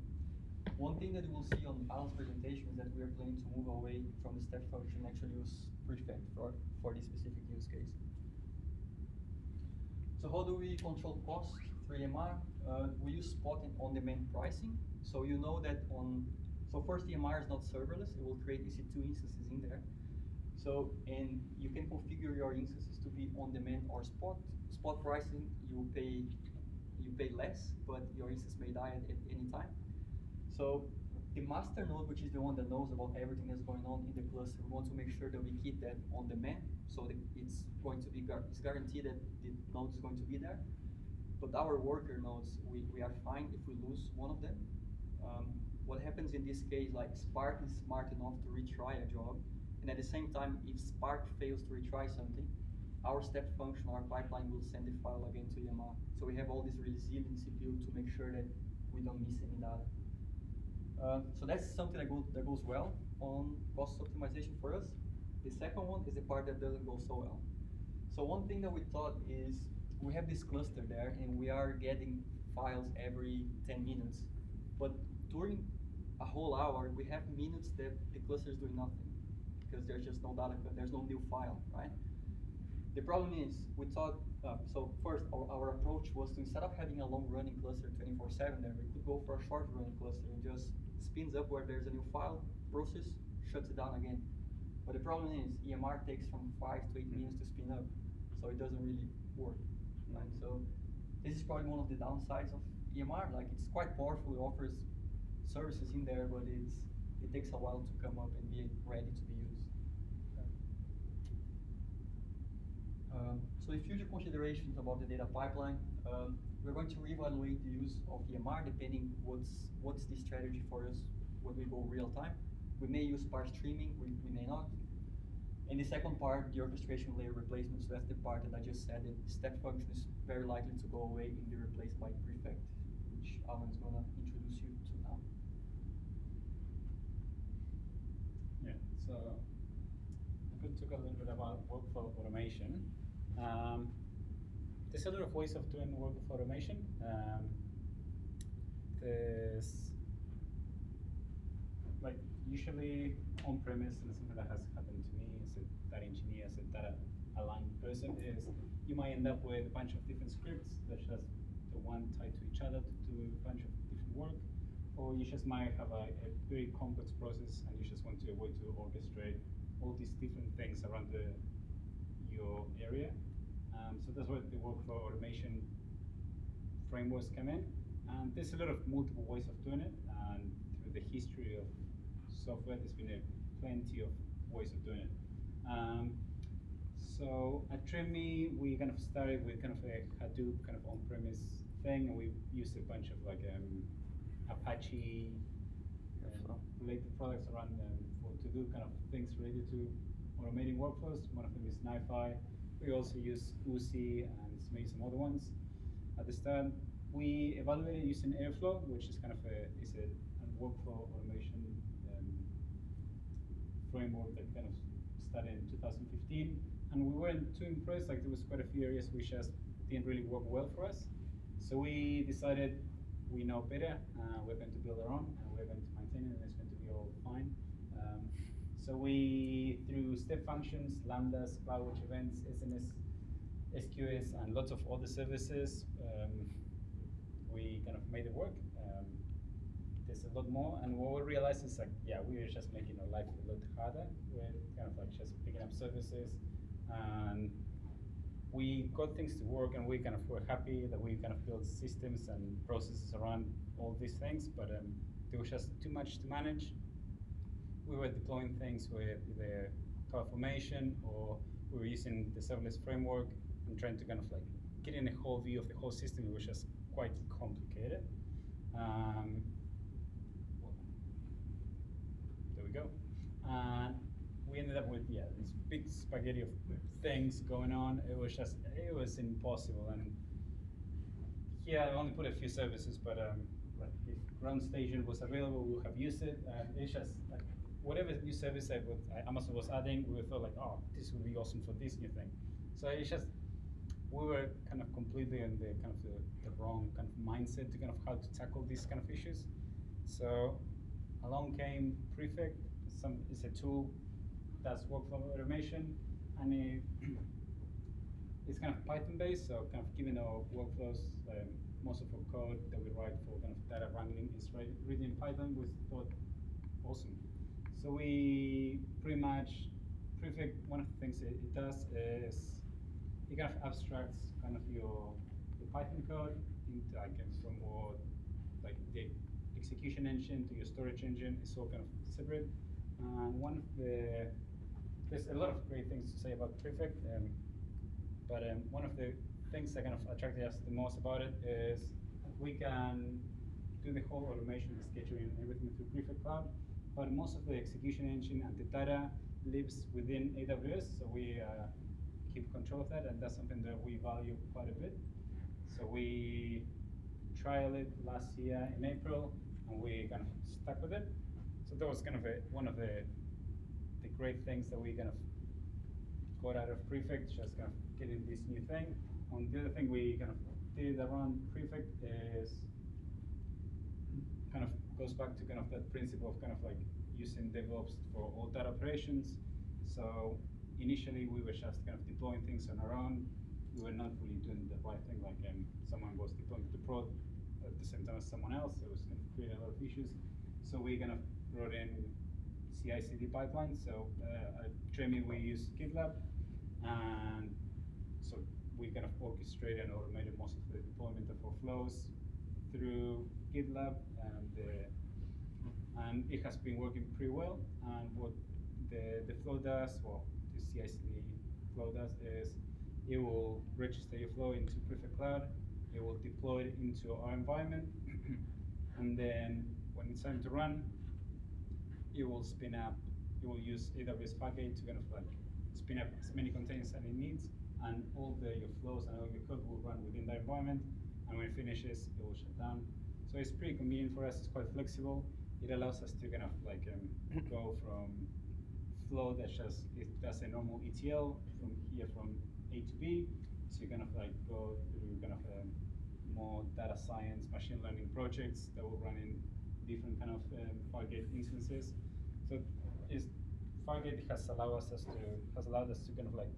One thing that you will see on Alan's presentation is that we are planning to move away from the step function and actually use prefect for this specific use case. So how do we control costs through EMR? We use spot and on-demand pricing. So you know that so first EMR is not serverless, it will create EC2 instances in there. So, and you can configure your instances to be on-demand or spot. Spot pricing, you pay less, but your instance may die at any time. So the master node, which is the one that knows about everything that's going on in the cluster, we want to make sure that we keep that on demand, so that it's guaranteed that the node is going to be there. But our worker nodes, we are fine if we lose one of them. What happens in this case, like Spark is smart enough to retry a job, and at the same time, if Spark fails to retry something, our step function, our pipeline will send the file again to EMR. So we have all this resiliency built to make sure that we don't miss any data. So that's something that goes well on cost optimization for us. The second one is the part that doesn't go so well. So one thing that we thought is we have this cluster there and we are getting files every 10 minutes. But during a whole hour, we have minutes that the cluster is doing nothing because there's just no data, there's no new file, right? The problem is, we thought, so first, our approach was to, instead of having a long running cluster 24/7 there, we could go for a short running cluster and just spins up where there's a new file, process, shuts it down again. But the problem is, EMR takes from 5 to 8 minutes to spin up, so it doesn't really work, right? So this is probably one of the downsides of EMR. Like, it's quite powerful, it offers services in there, but it takes a while to come up and be ready to be used. So the future considerations about the data pipeline, we're going to reevaluate the use of EMR depending what's the strategy for us when we go real time. We may use parse streaming, we may not. And the second part, the orchestration layer replacement, so that's the part that I just said, that step function is very likely to go away and be replaced by prefect, which Alan's gonna introduce you to now. Yeah, so I'm going to talk a little bit about workflow automation. There's a lot of ways of doing workflow automation. There's like usually on-premise, and something that has happened to me as a data engineer, as a data aligned person, is you might end up with a bunch of different scripts that just the one tied to each other to do a bunch of different work, or you just might have a very complex process and you just want a way to orchestrate all these different things around your area. So that's where the workflow automation frameworks come in. And there's a lot of multiple ways of doing it. And through the history of software, there's been plenty of ways of doing it. So at Trimme, we kind of started with kind of a Hadoop kind of on-premise thing, and we used a bunch of like Apache related products around to do kind of things related to automating workflows. One of them is NiFi. We also use Uzi and maybe some other ones. At the start, we evaluated using Airflow, which is kind of a workflow automation framework that kind of started in 2015. And we weren't too impressed. Like, there was quite a few areas which just didn't really work well for us. So we decided we know better. We're going to build our own, and we're going to maintain it, and it's going to be all fine. So we, through step functions, lambdas, CloudWatch events, SNS, SQS, and lots of other services, we kind of made it work. There's a lot more, and what we realized is, like, yeah, we were just making our life a lot harder. We're kind of like just picking up services, and we got things to work, and we kind of were happy that we kind of built systems and processes around all these things, but there was just too much to manage. We were deploying things with either CloudFormation, or we were using the serverless framework and trying to kind of like get in a whole view of the whole system. It was just quite complicated. There we go. And we ended up with, yeah, this big spaghetti of things going on. It was impossible. And yeah, I only put a few services, but like if Ground Station was available, we would have used it. It's just like whatever new service Amazon was adding, we thought like, oh, this would be awesome for this new thing. So it's just, we were kind of completely in the kind of the wrong kind of mindset to kind of how to tackle these kind of issues. So along came Prefect. It's a tool that's workflow automation, and it's kind of Python based, so kind of given our workflows, most of our code that we write for kind of data wrangling is written in Python. We thought, awesome. So we pretty much, Prefect, one of the things it does is it kind of abstracts kind of your Python code into like from more like the execution engine to your storage engine. It's all kind of separate. And there's a lot of great things to say about Prefect, but one of the things that kind of attracted us the most about it is we can do the whole automation, the scheduling, and everything through Prefect Cloud, but most of the execution engine and the data lives within AWS, so we keep control of that, and that's something that we value quite a bit. So we trialed it last year in April, and we kind of stuck with it. So that was kind of one of the great things that we kind of got out of Prefect, just kind of getting this new thing. And the other thing we kind of did around Prefect is kind of goes back to kind of that principle of kind of like using DevOps for all data operations. So initially we were just kind of deploying things on our own. We were not really doing the right thing, like someone was deploying to prod at the same time as someone else. It was kind of creating a lot of issues. So we kind of brought in CI/CD pipelines. So at Tremi we use GitLab, and so we kind of orchestrated and automated most of the deployment of our flows through GitLab, and it has been working pretty well. And what the flow does, well, the CI/CD flow does is it will register your flow into Prefect Cloud. It will deploy it into our environment, and then when it's time to run, it will spin up. It will use AWS Fargate to kind of like spin up as many containers as it needs, and all your flows and all your code will run within that environment. And when it finishes, it will shut down. So it's pretty convenient for us. It's quite flexible. It allows us to kind of like go from flow that just it does a normal ETL from A to B. So you kind of like go through kind of more data science, machine learning projects that will run in different kind of Fargate instances. So Fargate has allowed us to kind of like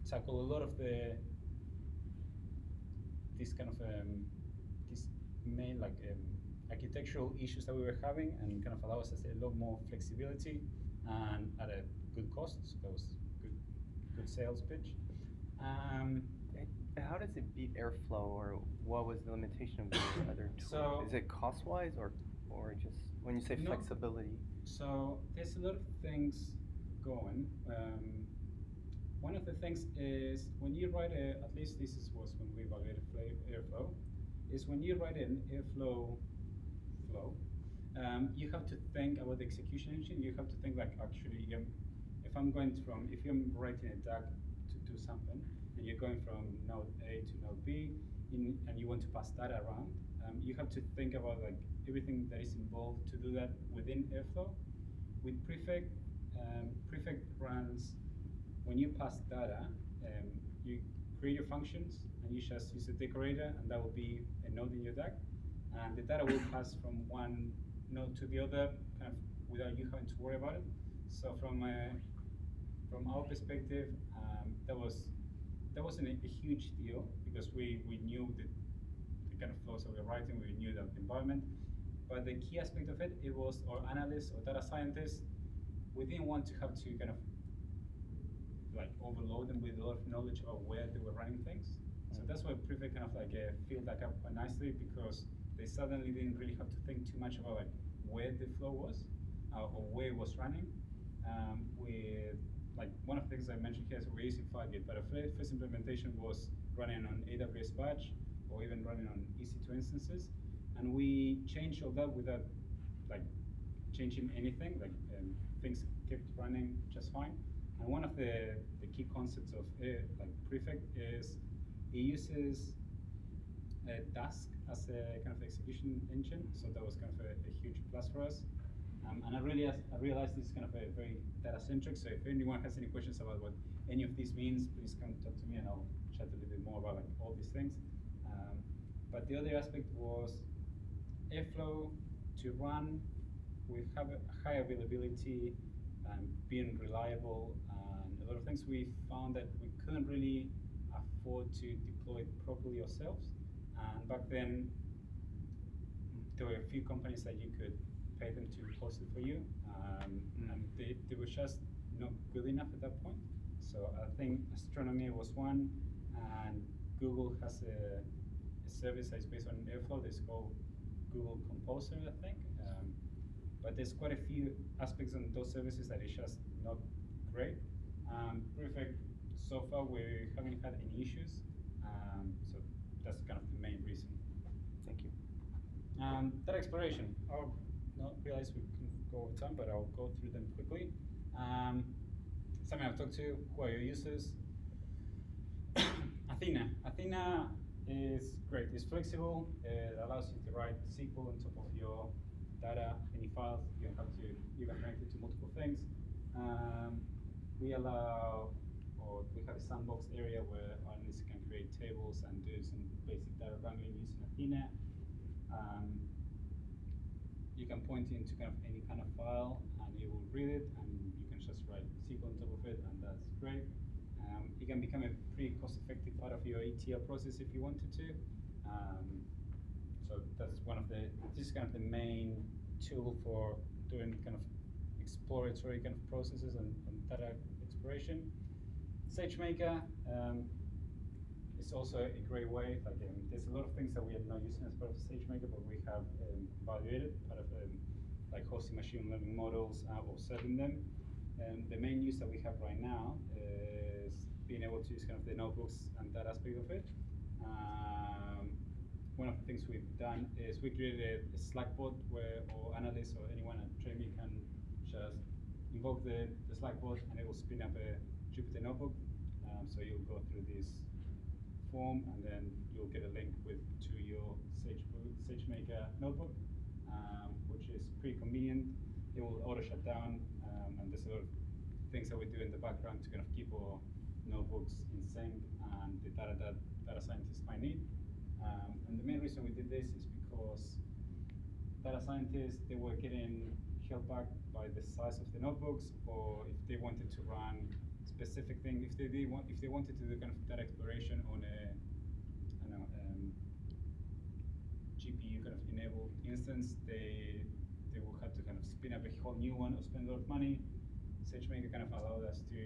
tackle a lot of these kind of these main like architectural issues that we were having, and kind of allow us a lot more flexibility and at a good cost. So that was good sales pitch. How does it beat Airflow, or what was the limitation of the other tool? So, is it cost-wise, or just when you say No. flexibility? So there's a lot of things going. One of the things is when you write at least this was when we evaluated Airflow, is when you write an Airflow flow, you have to think about the execution engine. You have to think like, actually, if I'm writing a DAG to do something, and you're going from node A to node B, and you want to pass data around, you have to think about like everything that is involved to do that within Airflow. With Prefect, Prefect runs when you pass data. You create your functions, and you just use a decorator, and that will be a node in your DAG, and the data will pass from one node to the other, kind of without you having to worry about it. So from our perspective, that wasn't a huge deal, because we knew the kind of flows that we were writing, we knew the environment. But the key aspect of it, it was our analysts or data scientists, we didn't want to have to kind of like overload them with a lot of knowledge about where they were running things. So that's why Prefect kind of like filled that up quite nicely, because they suddenly didn't really have to think too much about like where the flow was or where it was running. With like one of the things I mentioned here, so we're using Fargate, but our first implementation was running on AWS Batch or even running on EC2 instances, and we changed all that without like changing anything. Like things kept running just fine. And one of the key concepts of like Prefect is it uses Dask as a kind of execution engine, so that was kind of a huge plus for us. And I realized this is kind of a very data-centric, so if anyone has any questions about what any of this means, please come talk to me and I'll chat a little bit more about like all these things. But the other aspect was Airflow to run with high availability, being reliable, and a lot of things. We found that we couldn't really afford to deploy it properly ourselves. And back then, there were a few companies that you could pay them to host it for you, and they were just not good enough at that point. So I think Astronomy was one, and Google has a service that is based on Airflow. It's called Google Composer, I think. But there's quite a few aspects on those services that is just not great. Prefect, so far we haven't had any issues, so that's kind of the main reason. Thank you. Data exploration. I'll not realize we can go over time, but I'll go through them quickly. Something I've talked to, who are your users? Athena is great. It's flexible. It allows you to write SQL on top of your data, any files. You don't have to even connect it to multiple things. We allow, or we have a sandbox area where analysts can create tables and do some basic data wrangling using Athena. You can point into kind of any kind of file and it will read it, and you can just write SQL on top of it, and that's great. It can become a pretty cost-effective part of your ETL process if you wanted to. So that's this is kind of the main tool for doing kind of exploratory kind of processes and data exploration. SageMaker is also a great way. Like there's a lot of things that we are not using as part of SageMaker, but we have evaluated part of like hosting machine learning models or serving them. The main use that we have right now is being able to use kind of the notebooks and that aspect of it. One of the things we've done is we created a Slack bot where or analysts or anyone at Tremi can just invoke the Slack bot and it will spin up a Jupyter notebook. So you'll go through this form and then you'll get a link to your SageMaker notebook, which is pretty convenient. It will auto shut down, and there's a lot of things that we do in the background to kind of keep our notebooks in sync and the data that data scientists might need. And the main reason we did this is because data scientists, they were getting held back by the size of the notebooks, or if they wanted to run specific thing, if they wanted to do kind of data exploration on a GPU kind of enabled instance, they will have to kind of spin up a whole new one or spend a lot of money. SageMaker kind of allowed us to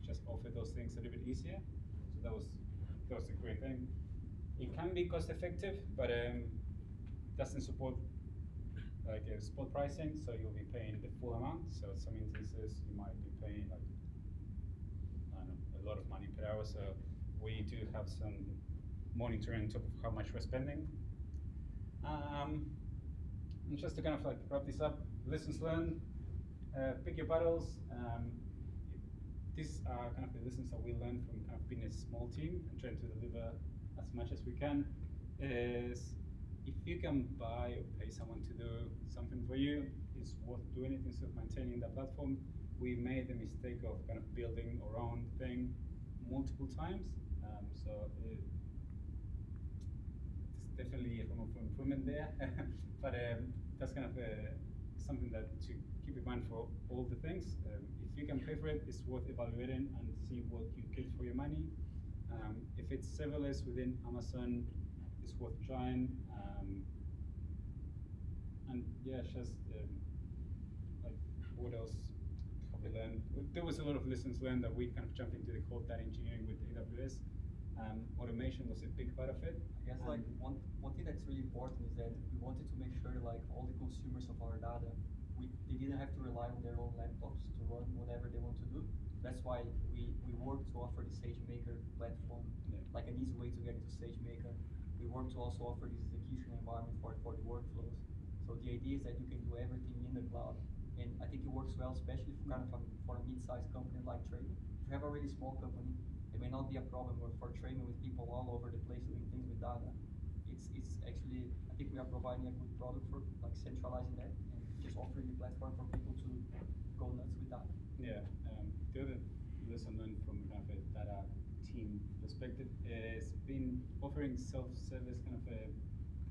just offer those things a little bit easier. So that was a great thing. It can be cost effective, but doesn't support like spot pricing, so you'll be paying the full amount. So some instances you might be paying like a lot of money per hour. So we do have some monitoring on top of how much we're spending. And just to kind of like wrap this up, lessons learned, pick your battles. These are kind of the lessons that we learned from kind of being a small team and trying to deliver as much as we can. Is if you can buy or pay someone to do something for you, it's worth doing it instead of maintaining the platform. We made the mistake of kind of building our own thing multiple times. So it's definitely a room for improvement there. But that's kind of something that to keep in mind for all the things. If you can pay for it, it's worth evaluating and see what you get for your money. If it's serverless within Amazon, it's worth trying. And yeah, just like what else have we learned? There was a lot of lessons learned that we kind of jumped into the whole data engineering with AWS. Automation was a big part of it. I guess like one thing that's really important is that we wanted to make sure like all the consumers of our data, they didn't have to rely on their own laptops to run whatever they want to do. That's why we worked to offer the SageMaker platform, like an easy way to get into SageMaker. We worked to also offer this execution environment for the workflows. So the idea is that you can do everything in the cloud. And I think it works well, especially for kind of for a mid-sized company like Tremi. If you have a really small company, it may not be a problem, but for Tremi with people all over the place doing things with data, it's actually, I think we are providing a good product for like centralizing that and just offering the platform for people to go nuts with that. Yeah, the other lesson learned from kind of a data team perspective is been offering self-service kind of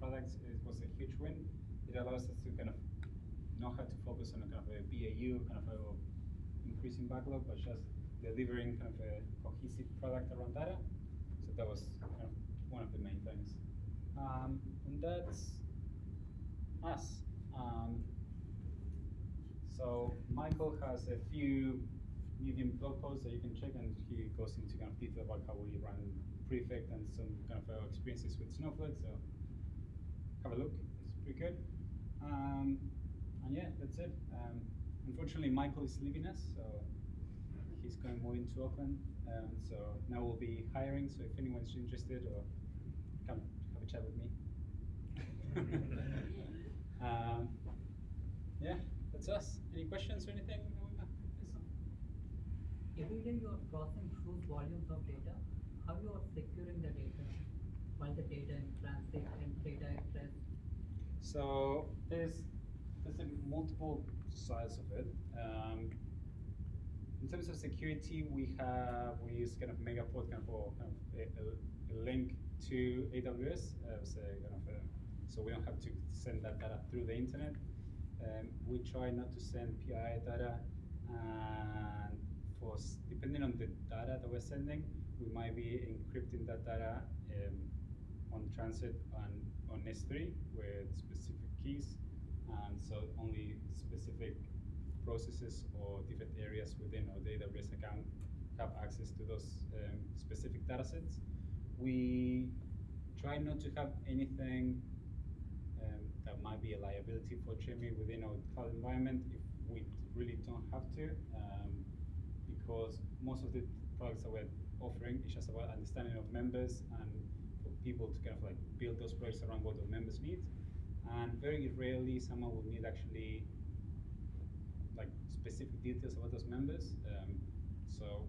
products was a huge win. It allows us to kind of not have to focus on a kind of a BAU, kind of a increasing backlog, but just delivering kind of a cohesive product around data. So that was kind of one of the main things. And that's us. So Maikel has a few Medium blog posts that you can check, and he goes into kind of detail about how we run Prefect and some kind of experiences with Snowflake. So have a look; it's pretty good. And yeah, that's it. Unfortunately, Maikel is leaving us, so he's going to move into Auckland. So now we'll be hiring. So if anyone's interested, or come have a chat with me. Yeah, that's us. Any questions or anything? Every day you are processing huge volumes of data. how you are securing the data, while the data in transit and data at rest? So there's multiple sides of it. In terms of security, we use kind of Megaport for kind of a link to AWS, so we don't have to send that data through the internet. We try not to send PII data, and depending on the data that we're sending, we might be encrypting that data on transit and on S3 with specific keys, and so only specific processes or different areas within our AWS account have access to those specific data sets. We try not to have anything that might be a liability for Chemi within our cloud environment if we really don't have to, because most of the products that we're offering is just about understanding of members and for people to kind of like build those projects around what the members need. And very rarely someone will need actually like specific details about those members. So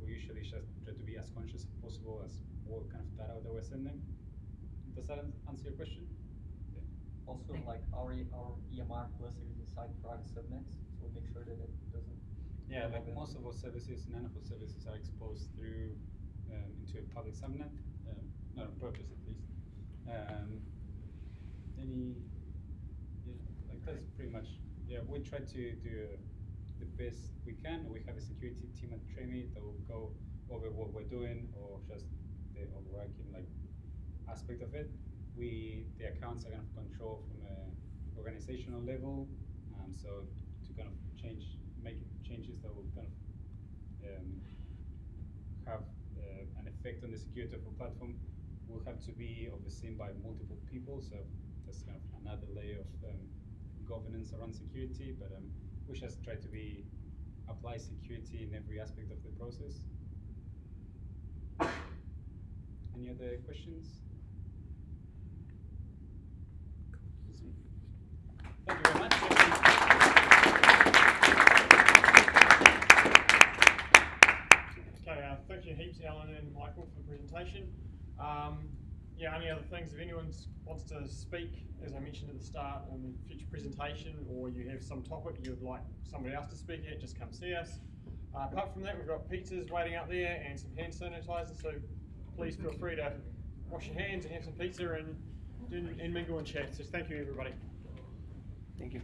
we usually just try to be as conscious as possible as what kind of data that we're sending. Does that answer your question? Yeah. Also, like our EMR cluster is inside private subnets, so we make sure that it doesn't. Yeah, like most of our services, none of our services are exposed through into a public subnet, not on purpose at least. That's pretty much. Yeah, we try to do the best we can. We have a security team at Tremi that will go over what we're doing or just the overarching like aspect of it. The accounts are kind of controlled from an organizational level, so to kind of make changes that will kind of have an effect on the security of a platform will have to be overseen by multiple people. So that's kind of another layer of governance around security, but we just try to apply security in every aspect of the process. Any other questions? Thank you very much. Okay, thank you heaps, Alan and Maikel, for the presentation. Yeah, any other things, if anyone wants to speak, as I mentioned at the start, on the future presentation, or you have some topic you would like somebody else to speak at, just come see us. Apart from that, we've got pizzas waiting up there and some hand sanitizer, so please feel free to wash your hands and have some pizza and mingle and chat. So thank you, everybody. Thank you.